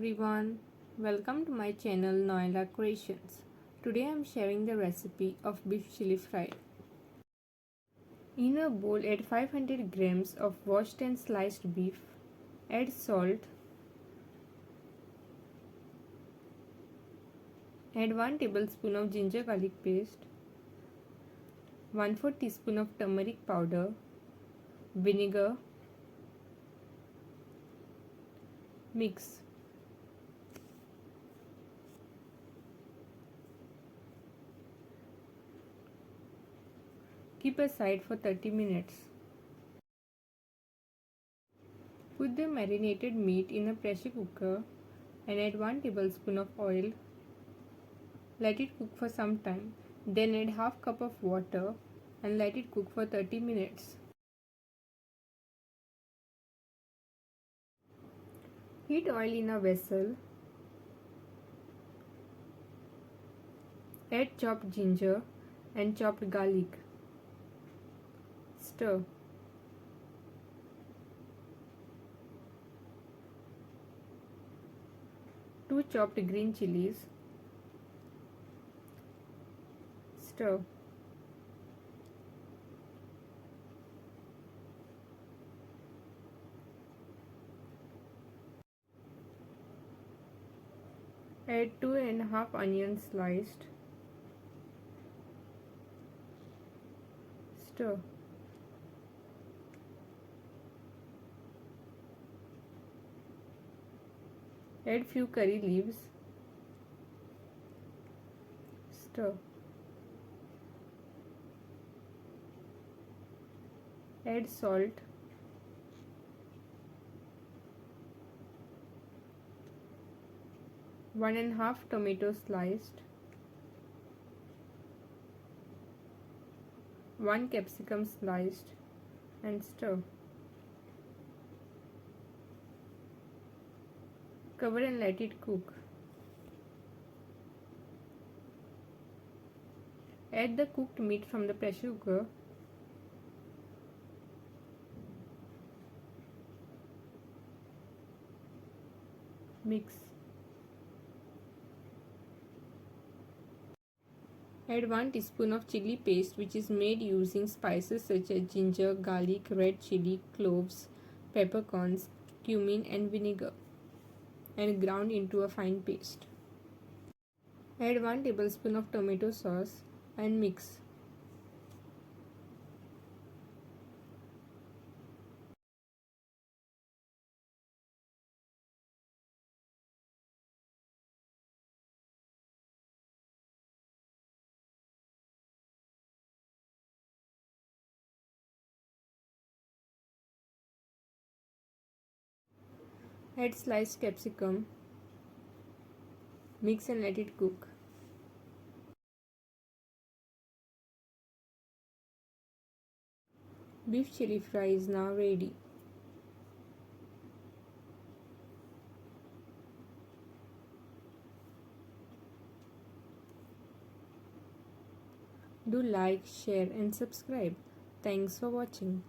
everyone, welcome to my channel Noella Creations. Today I am sharing the recipe of beef chili fry. In a bowl add 500 grams of washed and sliced beef, add salt, add 1 tablespoon of ginger garlic paste, 1/4 teaspoon of turmeric powder, vinegar, mix. Keep aside for 30 minutes. Put the marinated meat in a pressure cooker and add 1 tablespoon of oil. Let it cook for some time. Then add half cup of water and let it cook for 30 minutes. Heat oil in a vessel. Add chopped ginger and chopped garlic. Stir. Two chopped green chilies. Stir. Add 2½ onions sliced. Stir. Add few curry leaves. Stir. Add salt. One and half tomato sliced. 1 capsicum sliced and stir. Cover and let it cook. Add the cooked meat from the pressure cooker. Mix. Add 1 teaspoon of chili paste, which is made using spices such as ginger, garlic, red chili, cloves, peppercorns, cumin and vinegar, and ground into a fine paste. Add 1 tablespoon of tomato sauce and mix. Add sliced capsicum. Mix and let it cook. Beef chili fry is now ready. Do like, share and subscribe. Thanks for watching.